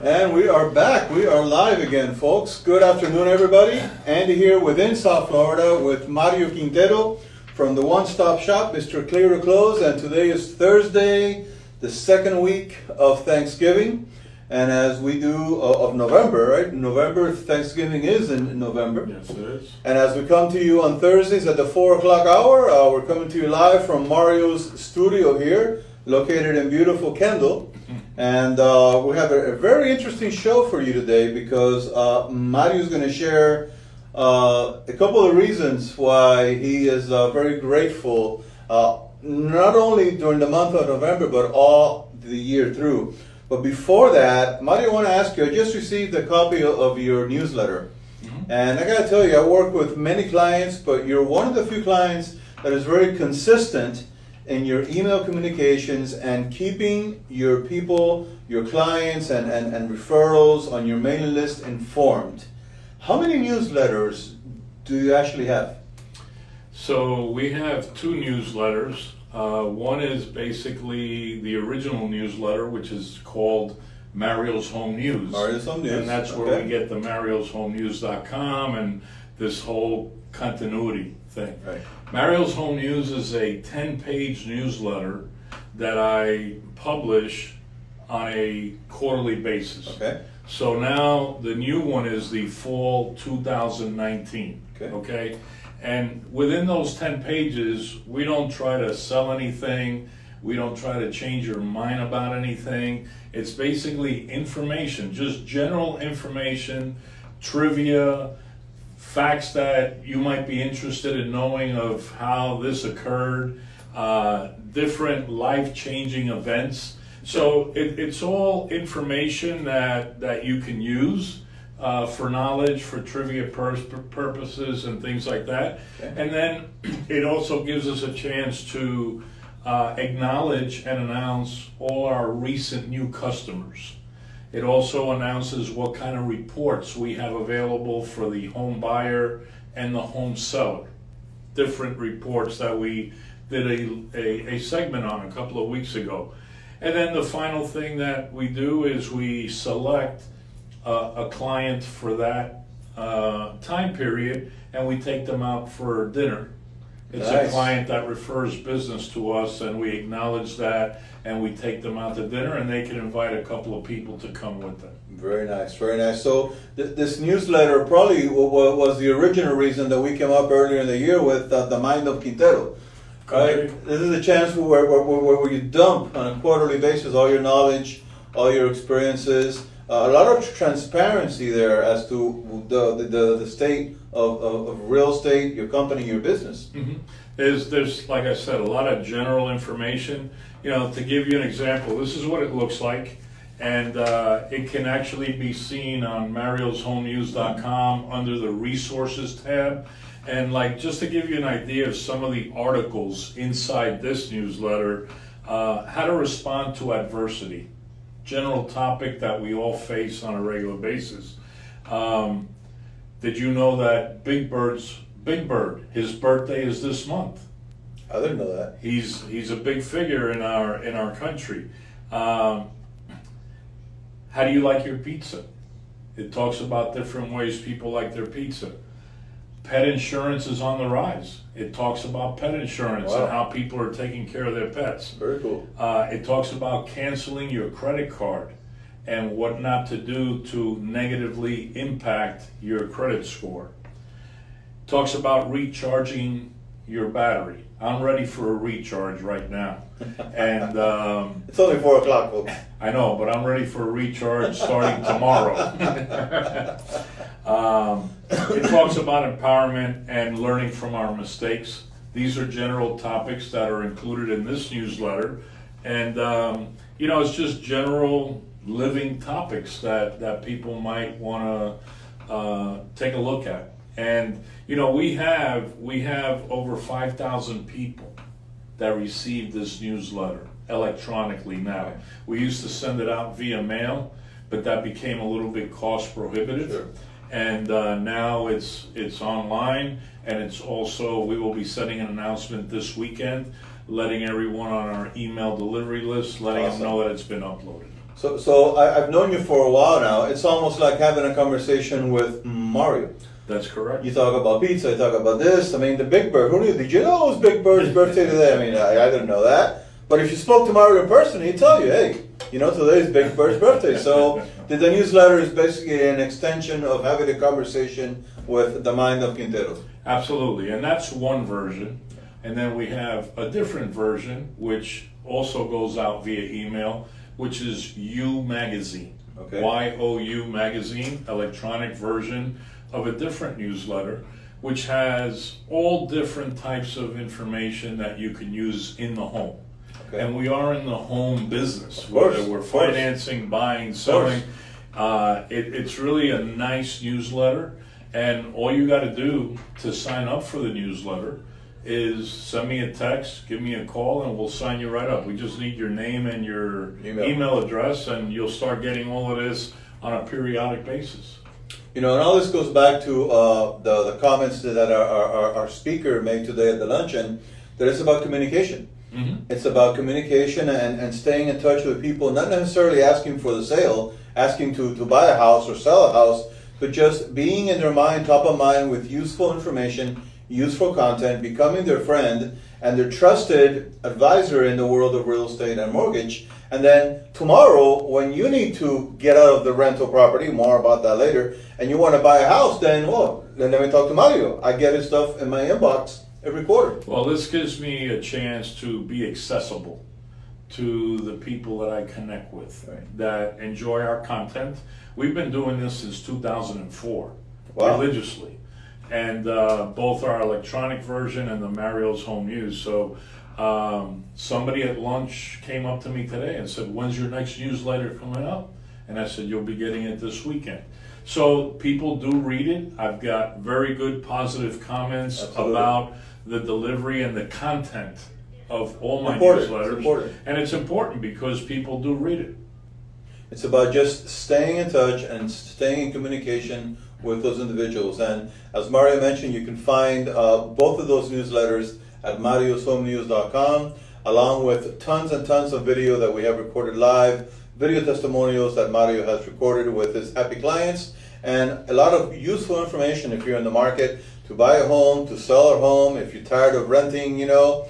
And we are back. We are live again, folks. Good afternoon, everybody. Andy here within South Florida with Mario Quintero from the One Stop Shop, Mr. Clear to Close. And today is Thursday, the second week of Thanksgiving. And as we do of November, right? November, Thanksgiving is in November. Yes, it is. And as we come to you on Thursdays at the 4 o'clock hour, we're coming to you live from Mario's studio here, located in beautiful Kendall. And we have a very interesting show for you today because Mario's going to share a couple of reasons why he is very grateful, not only during the month of November, but all the year through. But before that, Mario, I want to ask you, I just received a copy of your newsletter. And I got to tell you, I work with many clients, but you're one of the few clients that is very consistent in your email communications and keeping your people, your clients, and referrals on your mailing list informed. How many newsletters do you actually have? So we have two newsletters. One is basically the original newsletter, which is called Mario's Home News. Mario's Home News. And that's where Okay. we get the marioshomenews.com and this whole continuity thing. Right. Mario's Home News is a 10-page newsletter that I publish on a quarterly basis. Okay. So now the new one is the fall 2019. Okay. And within those 10 pages, we don't try to sell anything. We don't try to change your mind about anything. It's basically information, just general information, trivia, facts that you might be interested in knowing of how this occurred, different life-changing events. So it's all information that you can use for knowledge, for trivia purposes and things like that. Okay. And then it also gives us a chance to acknowledge and announce all our recent new customers. It also announces what kind of reports we have available for the home buyer and the home seller. Different reports that we did a segment on a couple of weeks ago. And then the final thing that we do is we select a client for that time period and we take them out for dinner. It's Nice. a client that refers business to us and we acknowledge that and we take them out to dinner and they can invite a couple of people to come with them. Very nice, very nice. So this newsletter probably was the original reason that we came up earlier in the year with the Mind of Quintero. Right? Okay. This is a chance where you dump on a quarterly basis all your knowledge, all your experiences, a lot of transparency there as to the state of real estate, your company, your business. Mm-hmm. There's like I said, a lot of general information. To give you an example, this is what it looks like, and it can actually be seen on marioshomenews.com under the resources tab. And just to give you an idea of some of the articles inside this newsletter, how to respond to adversity, general topic that we all face on a regular basis. Did you know that Big Bird, his birthday is this month? I didn't know that. He's a big figure in our country. How do you like your pizza? It talks about different ways people like their pizza. Pet insurance is on the rise. It talks about pet insurance Wow. and how people are taking care of their pets. Very cool. It talks about canceling your credit card and what not to do to negatively impact your credit score. It talks about recharging your battery. I'm ready for a recharge right now. And It's only 4 o'clock, folks. I know, but I'm ready for a recharge starting tomorrow. It talks about empowerment and learning from our mistakes. These are general topics that are included in this newsletter. And, it's just general living topics that people might want to take a look at. And, we have over 5,000 people that receive this newsletter electronically now. We used to send it out via mail, but that became a little bit cost prohibitive. Sure. And now it's online, and it's also, we will be sending an announcement this weekend, letting everyone on our email delivery list, letting Awesome. them know that it's been uploaded. So I've known you for a while now. It's almost like having a conversation with Mario. That's correct. You talk about pizza, you talk about this. I mean, the Big Bird. Who knew? Did you know it was Big Bird's birthday today? I mean, I didn't know that. But if you spoke to Mario in person, he'd tell you, hey, you know, today's Big Bird's birthday. So the newsletter is basically an extension of having a conversation with the mind of Quintero. Absolutely, and that's one version. And then we have a different version, which also goes out via email, which is You Magazine. Okay. YOU Magazine, electronic version of a different newsletter, which has all different types of information that you can use in the home. Okay. And we are in the home business, Of course, whether we're of course. financing, buying, selling. It's really a nice newsletter, and all you got to do to sign up for the newsletter is send me a text, give me a call, and we'll sign you right up. We just need your name and your email address, and you'll start getting all of this on a periodic basis. You know, and all this goes back to the comments that our speaker made today at the luncheon, that it's about communication. Mm-hmm. It's about communication and staying in touch with people, not necessarily asking for the sale, asking to buy a house or sell a house, but just being in their mind, top of mind with useful information, useful content, becoming their friend and their trusted advisor in the world of real estate and mortgage. And then tomorrow, when you need to get out of the rental property, more about that later, and you want to buy a house, then let me talk to Mario. I get his stuff in my inbox every quarter. Well, this gives me a chance to be accessible to the people that I connect with, Right. that enjoy our content. We've been doing this since 2004, Wow. religiously. And both our electronic version and the Mario's Home News. So somebody at lunch came up to me today and said, when's your next newsletter coming up? And I said, you'll be getting it this weekend. So people do read it. I've got very good positive comments Absolutely. about the delivery and the content of all my Important. newsletters. It's important. And it's important because people do read it. It's about just staying in touch and staying in communication with those individuals. And as Mario mentioned, you can find both of those newsletters at marioshomenews.com, along with tons and tons of video that we have recorded live, video testimonials that Mario has recorded with his happy clients, and a lot of useful information if you're in the market to buy a home, to sell a home, if you're tired of renting, you know,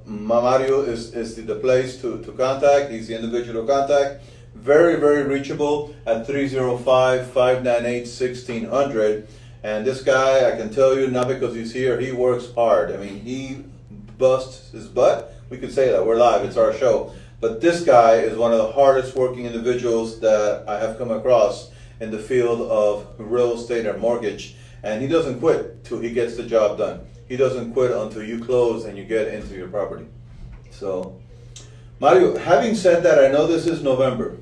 Mario is the place to contact. He's the individual to contact. Very, very reachable at 305-598-1600. And this guy, I can tell you, not because he's here, he works hard. I mean, he busts his butt. We could say that. We're live. It's our show. But this guy is one of the hardest working individuals that I have come across in the field of real estate and mortgage. And he doesn't quit till he gets the job done. He doesn't quit until you close and you get into your property. So, Mario, having said that, I know this is November.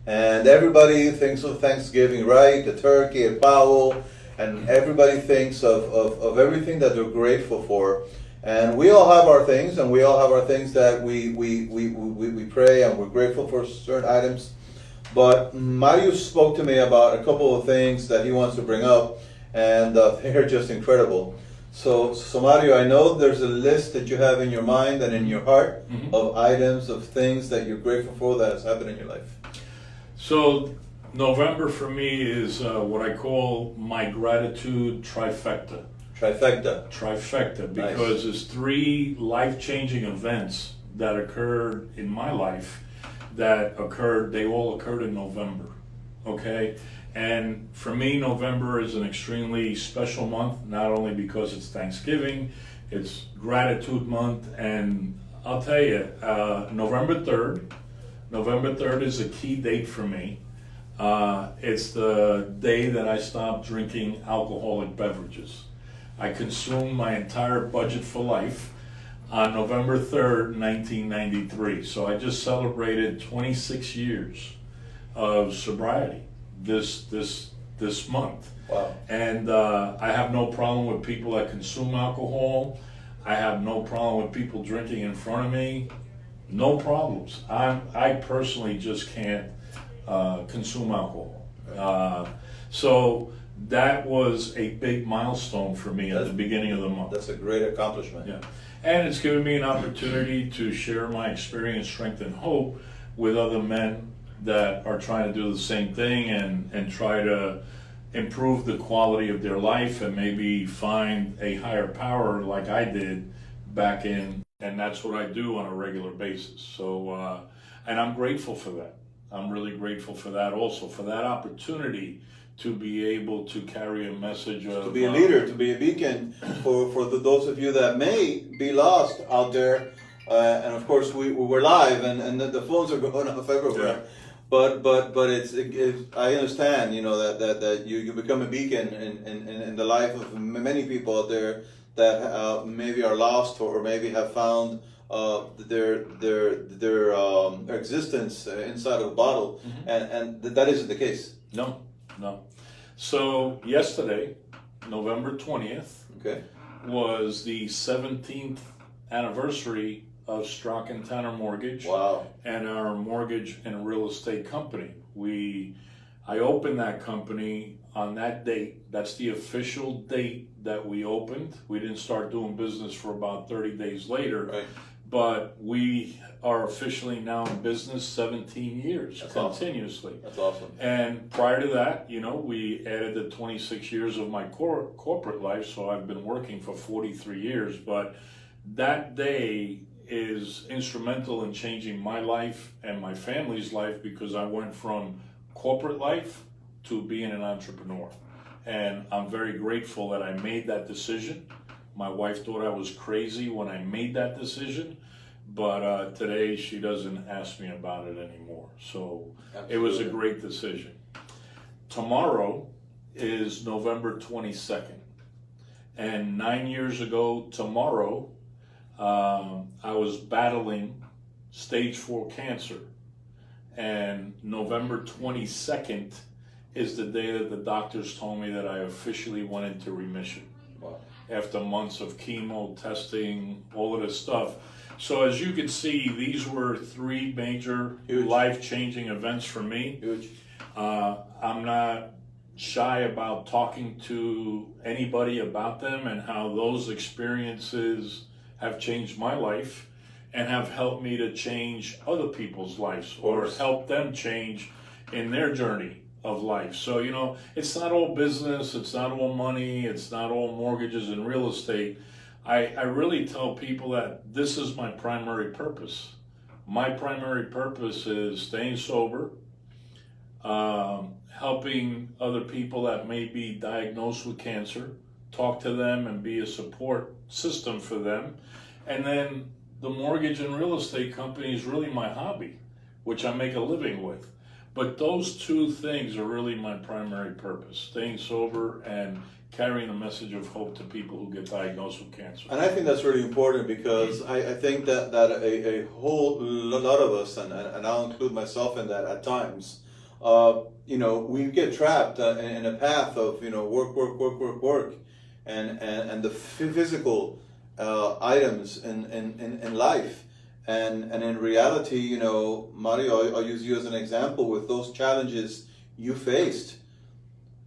And everybody thinks of Thanksgiving, right? The turkey, a pavo, and everybody thinks of everything that they're grateful for. And we all have our things, and we all have our things that we pray, and we're grateful for certain items. But Mario spoke to me about a couple of things that he wants to bring up, and they're just incredible. So Mario, I know there's a list that you have in your mind and in your heart of items, of things that you're grateful for that has happened in your life. So November for me is what I call my gratitude trifecta. Trifecta, because there's 3 life-changing events that occurred in my life they all occurred in November, okay? And for me, November is an extremely special month, not only because it's Thanksgiving, it's gratitude month, and I'll tell you, November 3rd is a key date for me. It's the day that I stopped drinking alcoholic beverages. I consumed my entire budget for life on November 3rd, 1993. So I just celebrated 26 years of sobriety this month. Wow. And I have no problem with people that consume alcohol. I have no problem with people drinking in front of me. No problems. I personally just can't consume alcohol. So that was a big milestone for me at the beginning of the month. That's a great accomplishment. Yeah. And it's given me an opportunity to share my experience, strength, and hope with other men that are trying to do the same thing and try to improve the quality of their life and maybe find a higher power like I did back in, and that's what I do on a regular basis. So, and I'm grateful for that. I'm really grateful for that also, for that opportunity to be able to carry a message of... To be a leader, to be a beacon for those of you that may be lost out there. And of course, we're live and the phones are going off everywhere. Yeah. But I understand, you know, that you become a beacon in the life of many people out there that maybe are lost or maybe have found their existence inside of a bottle, and that isn't the case. No. So yesterday, November 20th, Okay. was the 17th anniversary of Strock and Tanner Mortgage. Wow. And our mortgage and real estate company. I opened that company on that date. That's the official date that we opened. We didn't start doing business for about 30 days later. Right. But we are officially now in business 17 years. That's continuously. That's awesome. And prior to that, you know, we added the 26 years of my corporate life, so I've been working for 43 years. But that day is instrumental in changing my life and my family's life, because I went from corporate life to being an entrepreneur. And I'm very grateful that I made that decision. My wife thought I was crazy when I made that decision, but today she doesn't ask me about it anymore. So Absolutely. It was a great decision. Tomorrow is November 22nd. And 9 years ago tomorrow, I was battling stage 4 cancer. And November 22nd is the day that the doctors told me that I officially went into remission. Wow. After months of chemo, testing, all of this stuff. So as you can see, these were 3 major Huge. life-changing events for me. Huge. I'm not shy about talking to anybody about them and how those experiences have changed my life and have helped me to change other people's lives or help them change in their journey of life. So, you know, it's not all business, it's not all money, it's not all mortgages and real estate. I really tell people that this is my primary purpose. My primary purpose is staying sober, helping other people that may be diagnosed with cancer, talk to them and be a support system for them. And then the mortgage and real estate company is really my hobby, which I make a living with. But those 2 things are really my primary purpose, staying sober and carrying a message of hope to people who get diagnosed with cancer. And I think that's really important, because I think that a whole lot of us, and I'll include myself in that at times, you know, we get trapped in a path of, you know, work, and the physical items in life. And in reality, you know, Mario, I'll use you as an example with those challenges you faced.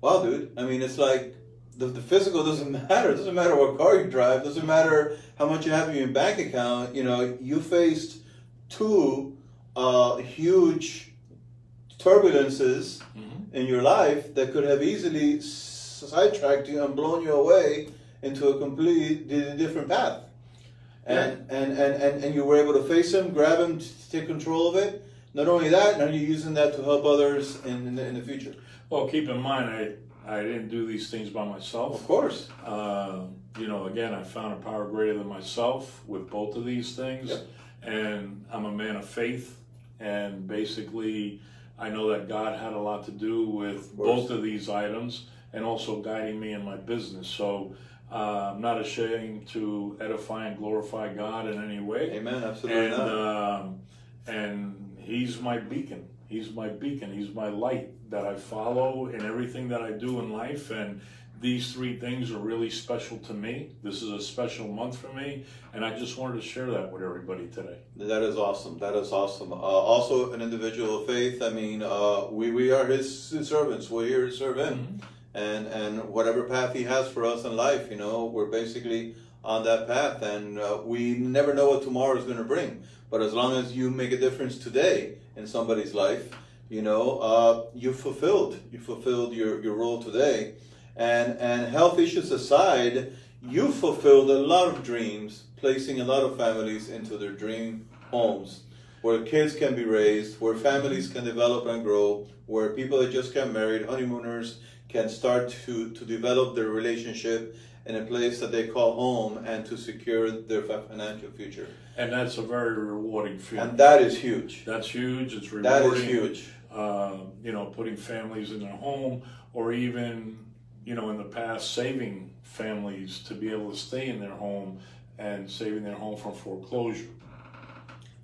Wow, dude. I mean, it's like the physical doesn't matter. It doesn't matter what car you drive. It doesn't matter how much you have in your bank account. You know, you faced 2 huge turbulences in your life that could have easily sidetracked you and blown you away into a completely different path. And you were able to face them, grab them, take control of it. Not only that, now you're using that to help others in the future. Well, keep in mind, I didn't do these things by myself. Of course. You know, again, I found a power greater than myself with both of these things. Yep. And I'm a man of faith. And basically, I know that God had a lot to do with both of these items and also guiding me in my business. So I'm not ashamed to edify and glorify God in any way. Amen. Absolutely not. And He's my beacon. He's my beacon. He's my light that I follow in everything that I do in life. And these 3 things are really special to me. This is a special month for me. And I just wanted to share that with everybody today. That is awesome. That is awesome. Also, an individual of faith. I mean, we are His servants. We're here to serve Him. And whatever path He has for us in life, you know, we're basically on that path. And we never know what tomorrow is going to bring. But as long as you make a difference today in somebody's life, you fulfilled your role today, and health issues aside, you fulfilled a lot of dreams, placing a lot of families into their dream homes, where kids can be raised, where families can develop and grow, where people that just got married, honeymooners, can start to develop their relationship in a place that they call home and to secure their financial future. And that's a very rewarding feeling. And that is huge. That's huge. It's rewarding. That is huge. Putting families in their home, or even, in the past, saving families to be able to stay in their home and saving their home from foreclosure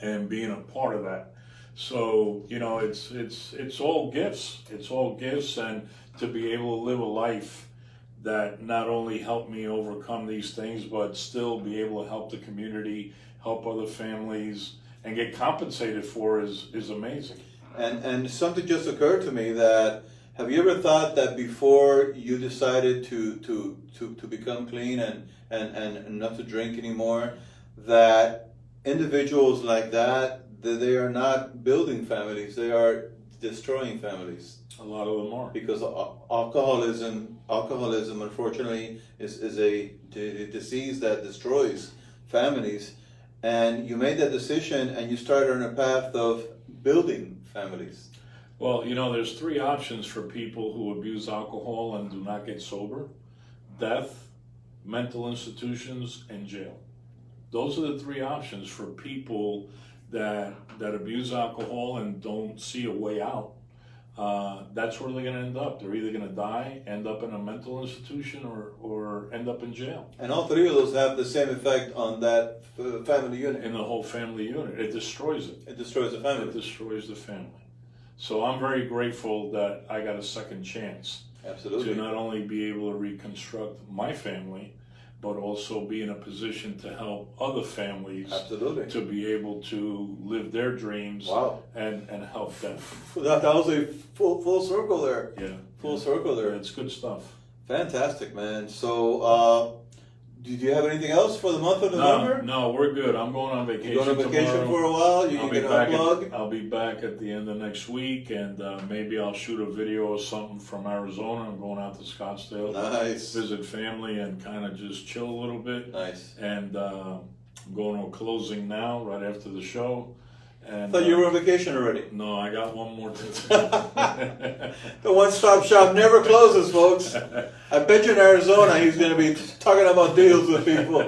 and being a part of that. So, it's all gifts. It's all gifts, and to be able to live a life that not only helped me overcome these things, but still be able to help the community, help other families, and get compensated for is amazing. And something just occurred to me that, have you ever thought that before you decided to become clean and not to drink anymore, that individuals like that they are not building families, they are destroying families? A lot of them are. Because alcoholism unfortunately is a disease that destroys families, and you made that decision and you started on a path of building families. Well, there's three options for people who abuse alcohol and do not get sober: death, mental institutions, and jail. Those are the three options for people that abuse alcohol and don't see a way out. That's where they're going to end up. They're either going to die, end up in a mental institution, or end up in jail. And all three of those have the same effect on that family unit. In the whole family unit. It destroys it. It destroys the family. It destroys the family. So I'm very grateful that I got a second chance. Absolutely. To not only be able to reconstruct my family, but also be in a position to help other families. Absolutely. To be able to live their dreams. Wow. and help them. That was a full circle there. Yeah. Full circle there. It's good stuff. Fantastic, man. So, did you have anything else for the month of November? No, we're good. I'm going on vacation. You're going on vacation tomorrow. for a while. You can unplug. I'll be back at the end of next week, and maybe I'll shoot a video or something from Arizona. I'm going out to Scottsdale. Nice. To visit family and kind of just chill a little bit. Nice. And I'm going to a closing now, right after the show. And, I thought you were on vacation already. No, I got one more to do. The one-stop shop never closes, folks. I bet you in Arizona he's going to be talking about deals with people.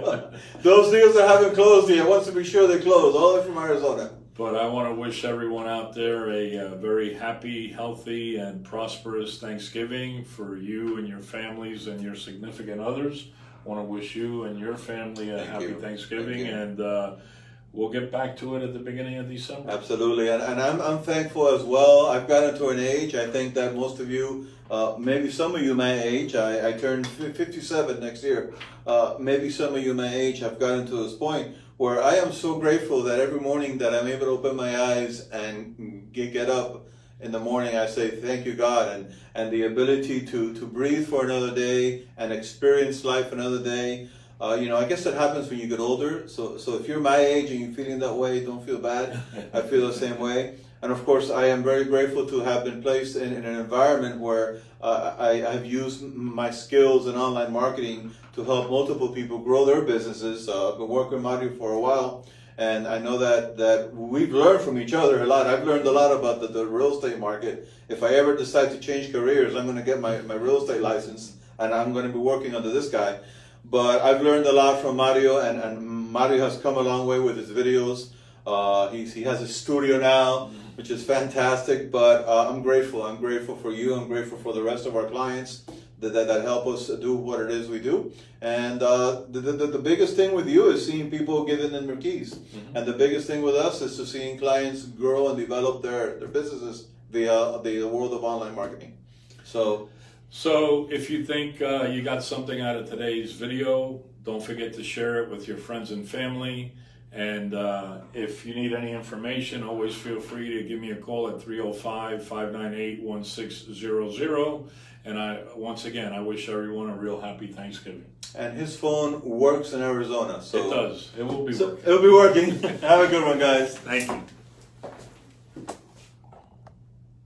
Those deals that haven't closed yet, wants to be sure they close, all the way from Arizona. But I want to wish everyone out there a very happy, healthy, and prosperous Thanksgiving for you and your families and your significant others. I want to wish you and your family a happy Thanksgiving, and we'll get back to it at the beginning of December. Absolutely, and I'm thankful as well. I've gotten to an age, I think that most of you, maybe some of you my age, I turned 57 next year, maybe some of you my age have gotten to this point where I am so grateful that every morning that I'm able to open my eyes and get up in the morning, I say thank you, God, and the ability to breathe for another day and experience life another day. I guess that happens when you get older. So if you're my age and you're feeling that way, don't feel bad. I feel the same way. And of course, I am very grateful to have been placed in an environment where I have used my skills in online marketing to help multiple people grow their businesses. I've been working with Mario for a while, and I know that we've learned from each other a lot. I've learned a lot about the real estate market. If I ever decide to change careers, I'm going to get my real estate license, and I'm going to be working under this guy. But I've learned a lot from Mario, and Mario has come a long way with his videos. He has a studio now, which is fantastic. But I'm grateful. I'm grateful for you. I'm grateful for the rest of our clients that help us do what it is we do. And the biggest thing with you is seeing people giving them their keys. Mm-hmm. And the biggest thing with us is to seeing clients grow and develop their businesses via the world of online marketing. So if you think you got something out of today's video, don't forget to share it with your friends and family. And if you need any information, always feel free to give me a call at 305-598-1600. And once again, I wish everyone a real happy Thanksgiving. And his phone works in Arizona. So it does. It will be working. It'll be working. Have a good one, guys. Thank you.